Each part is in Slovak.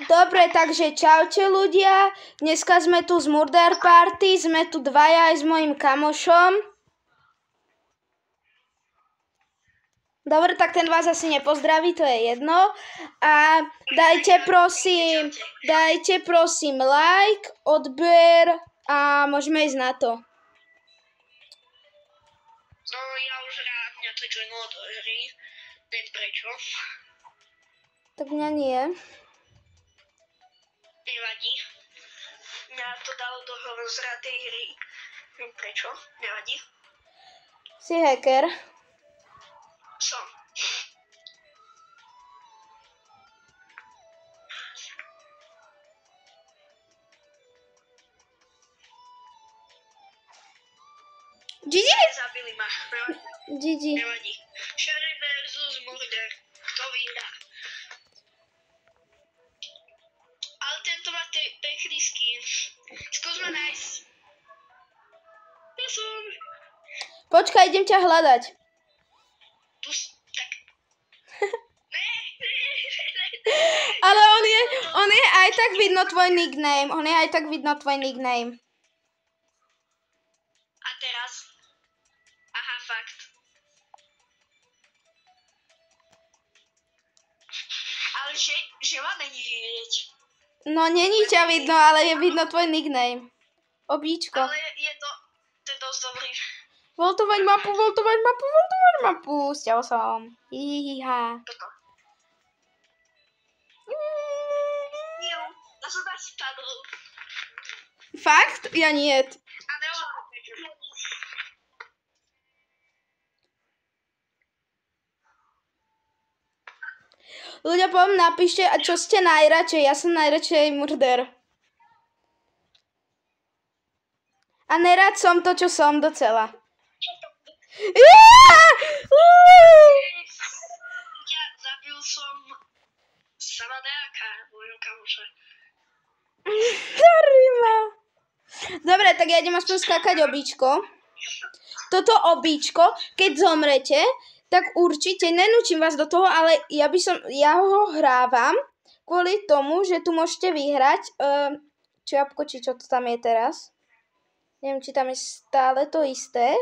Dobre, takže čaute ľudia. Dneska sme tu z Murder Party, sme tu dvaja aj s mojim kamošom. Dobre, tak ten vás asi nepozdraví, to je jedno. A dajte prosím like, odber a môžeme ísť na to. No ja už rád mňa to joinilo do hry, neviem prečo. Tak mňa nie. Nevadí. Mňa to dalo do rozratej hry, neviem prečo, nevadí. Si hacker. Som. GG? Zabili ma, GG. nevadí. Sheriff versus Murder, kto vyhrá? Ale tento má pekný skin. Skúsme nájsť. Ja som. Počkaj, idem ťa hľadať. Tak. Ale on je aj tak vidno tvoj nickname. A teraz? Aha, fakt. Ale že ma není vidieť. No, není ťa vidno, ale je vidno tvoj nickname. Obíčko. Ale je to dosť dobrý. Voltovať mapu. Sťal som. Hihiha. Toto. Ja som tak spadol. Fakt? Ja nie. A nemohol prečo. Ľudia, poviem, napíšte, a čo ste najradšej. Ja som najradšej Murder. A nerad som to, čo som docela. Ja zabil som Samadeáka, môjho kamoša. Dobre, tak ja idem aspoň skákať obíčko. Toto obíčko, keď zomrete, tak určite, nenúčim vás do toho, ale ja ho hrávam kvôli tomu, že tu môžete vyhrať čiapko, či čo to tam je teraz. Neviem, či tam je stále to isté,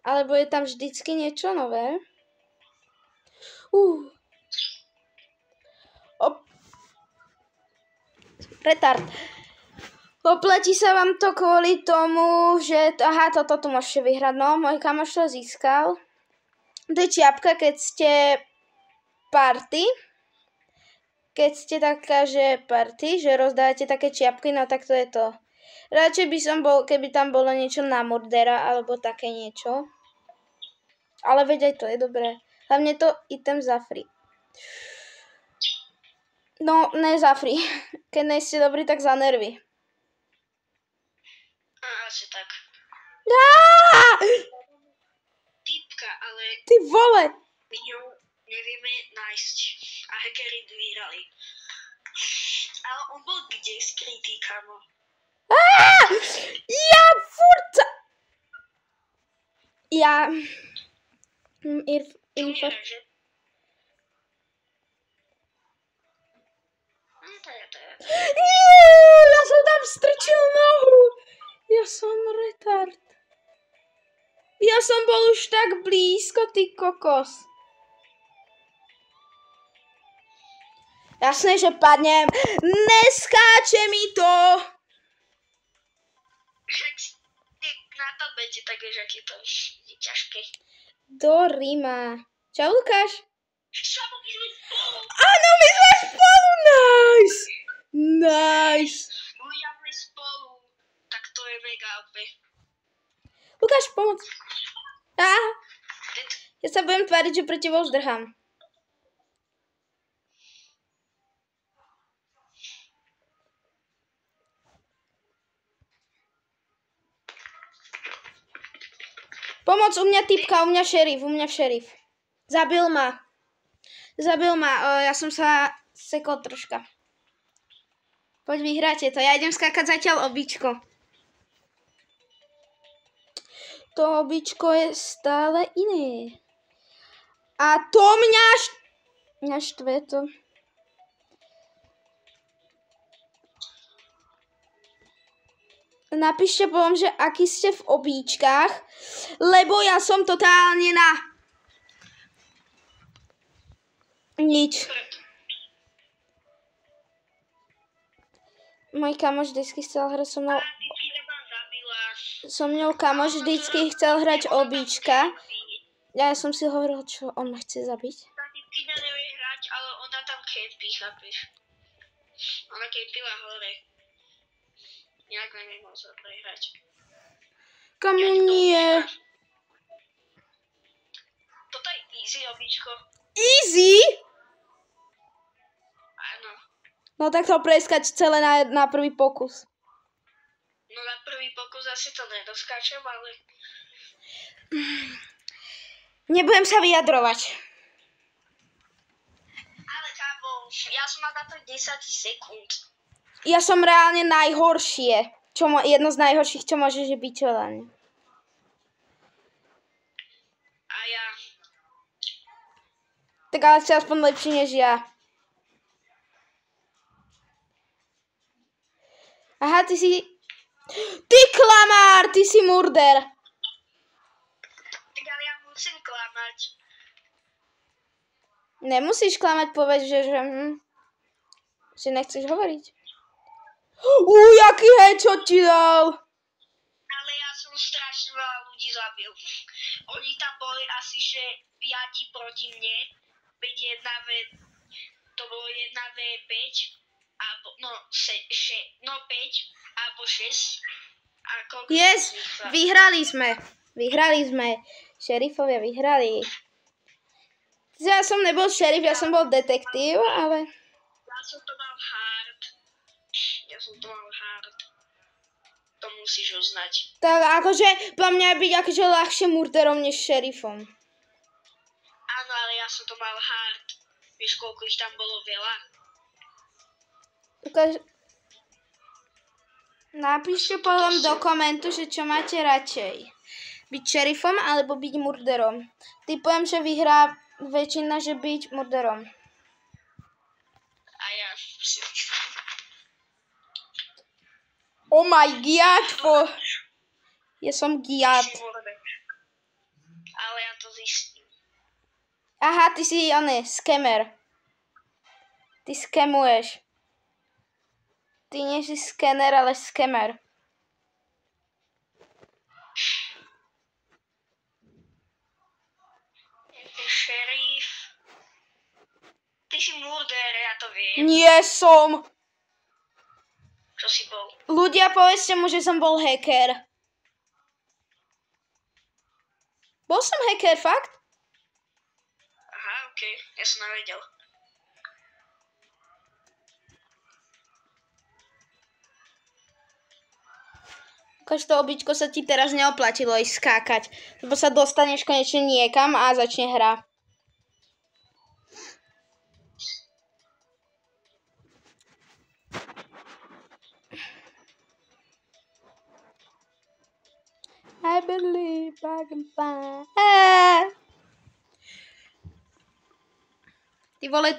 alebo je tam vždycky niečo nové. Retard. Oplatí sa vám to kvôli tomu, že aha, toto tu môžete vyhrať. No, môj kamoš to získal. To je čiapka, keď ste party. Keď ste taká, že party, že rozdávate také čiapky, no tak to je to. Radšej by som bol, keby tam bolo niečo na Murdera, alebo také niečo. Ale veď aj to je dobré. Hlavne to item za free. No, ne za free. Keď nie ste dobrí, tak za nervy. Asi tak. Typka, ale Ty vole! my ňu nevieme nájsť. A hackeri vyhrali. Ale on bol kde skrytý, kamo? Ja furt... Ja... Umiera, že? Ja som tam strčil nohu. Ja som retard. Ja som bol už tak blízko, ty kokos. Jasné, že padnem. Neskáče mi to. Na tablete tak vieš, aký to je ťažké. Do Ríma. Čau, Lukáš. Šabo, my sme spolu. Áno, my sme spolu. Nice. Nice. Ľudia sme spolu. Tak to je mega OP. Lukáš, pomoc. Ja sa budem tváriť, že pre teba už drhám. Pomoc, u mňa typka, u mňa šerif. Zabil ma. Ja som sa sekol troška. Poď, vyhráte to. Ja idem skákať zatiaľ obíčko. To obíčko je stále iné. A to mňa štve to. napíšte potom, že aký ste v obíčkách, lebo ja som totálne na nič. Môj kamoš vždycky chcel hrať so mnou. A ty si ma zabila. So mnou kamoš vždycky chcel hrať obíčka. Ja som si hovoril, čo on ma chce zabiť. Tá typkina nevie hrať, ale ona tam kempí, chápeš? Ona kempila hore. Inak nevie moc dobre hrať. Kamu nie. Toto je easy običko. Easy? Áno. No tak to preskač celé na prvý pokus. No na prvý pokus asi to nedoskáčem, ale... Nebudem sa vyjadrovať. Ale kámo, ja som mal na to 10 sekúnd. Ja som reálne najhoršie. Jedno z najhorších, čo môžeš byť len. A ja... Tak ale si aspoň lepší než ja. Aha, ty si... Ty klamár, ty si murder. Tak ale ja musím klamať. Nemusíš klamať, povedz, že si nechceš hovoriť. Jaký headshot ti dal. Ale ja som strašne veľa ľudí zabil. Oni tam boli asi, že 5 proti mne. 5 to bolo 1v5. Alebo, no 5 alebo 6. A koľko Yes, z nich sa- vyhrali sme. Vyhrali sme. Šerifovia vyhrali. Ja som nebol šerif, ja som bol detektív, ale... Ja som to mal hard. To musíš uznať. Tak akože, pre mňa byť akože ľahšie murderom než šerifom. Áno, ale ja som to mal hard. Vieš, koľko ich tam bolo veľa? Napíšte potom do komentu, že čo máte radšej. Byť šerifom alebo byť murderom. Typujem, že vyhrá väčšina, že byť murderom. A ja si myslím. Oh my god, ja som giat. Ale ja to zistím. Aha, ty si skamer. Ty skemuješ. Ty nie si skener, ale skamer. Ty šerif. Ty si murder, ja to viem. Nie som. Čo si bol? Ľudia, povedzte mu, že som bol hacker. Bol som hacker, fakt? Aha, okej. Ja som nevedel. Každé običko sa ti teraz neoplatilo ísť skákať, lebo sa dostaneš konečne niekam a začne hra. I believe I can fly. Ty vole.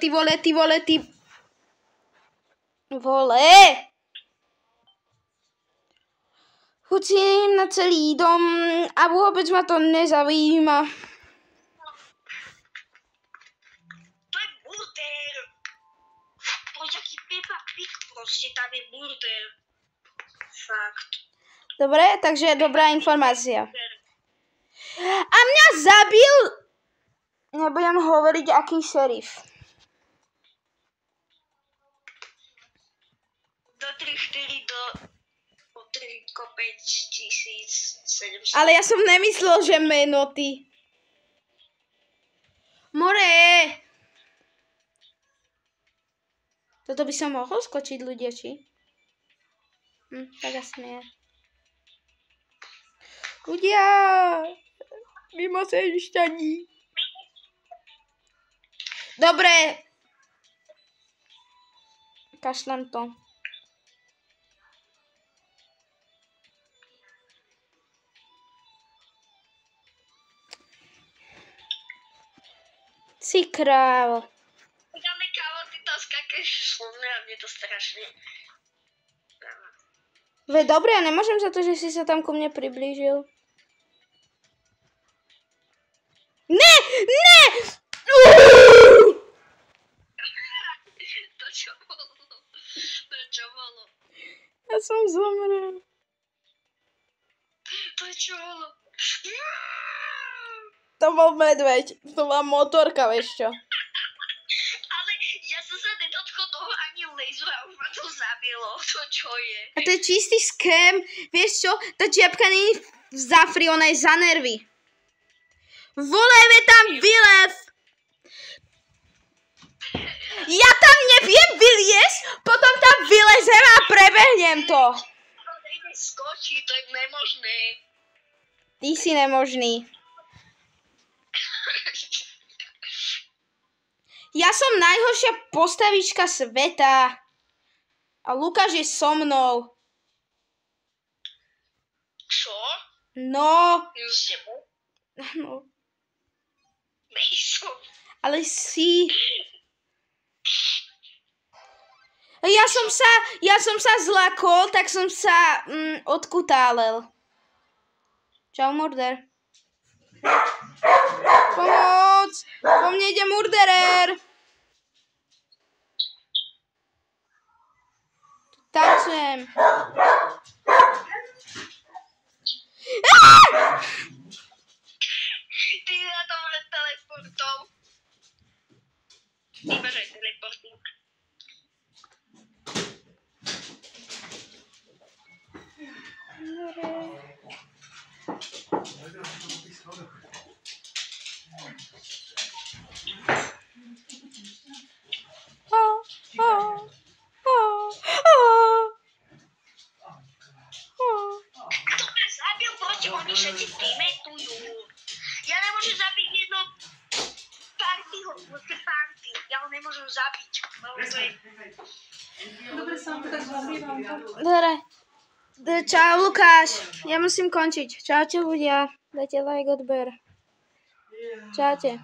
Vole! Chodím na celý dom a vôbec ma to nezajíma. To je murder. Poď, aký Peppa Pig, proste tam je murder. Fakt. Dobre, takže dobrá informácia. A mňa zabil... Nebudem hovoriť, aký šerif. Do 3-4 do 5700. Ale ja som nemyslel, že meno ty. More! Toto by som mohol skočiť, ľudia, či? Tak asi nie. Ľudia! Mimo senšťaní. Dobre. Kašlem to. Si král. Dáme kávo, ty to skákeš slunne a mne to strašne... Veď dobre, ja nemôžem za to, že si sa tam ku mne priblížil. Ne! Ne! To čo bolo? To čo bolo? Ja som zomrel. To čo bolo? To bol medveď. To bola motorka, vieš čo. Ale ja som sa nedotkol toho ani laseru a už ma to zabilo. To čo je? A to je čistý scam. Vieš čo? Tá čiapka nie je za free, ona je za nervy. Volejme tam vylev. Ja tam neviem vyliesť, potom tam vylezem a prebehnem to. To nejde skočiť, to je nemožné. Ty si nemožný. Ja som najhoršia postavička sveta. A Lukáš je so mnou. Čo? No. Je s tebou? No. Nejsom. Ale si. Ja som sa zlakol, tak som sa odkutálel. Čau, murder. Pomoc! Po mne ide murderer! Tancujem. Ty na tomhle teleportou. Vybežaj teleporting. Kto ma zabil? Proti oni všetci teametujú. Ja nemôžem zabiť jedno partyho, party. Ja ho nemôžem zabiť. Dobre, som to tak zavrívam. Dobre. Čau, Lukáš. Ja musím končiť. Čaute ľudia. Dajte like, odber. Čaute.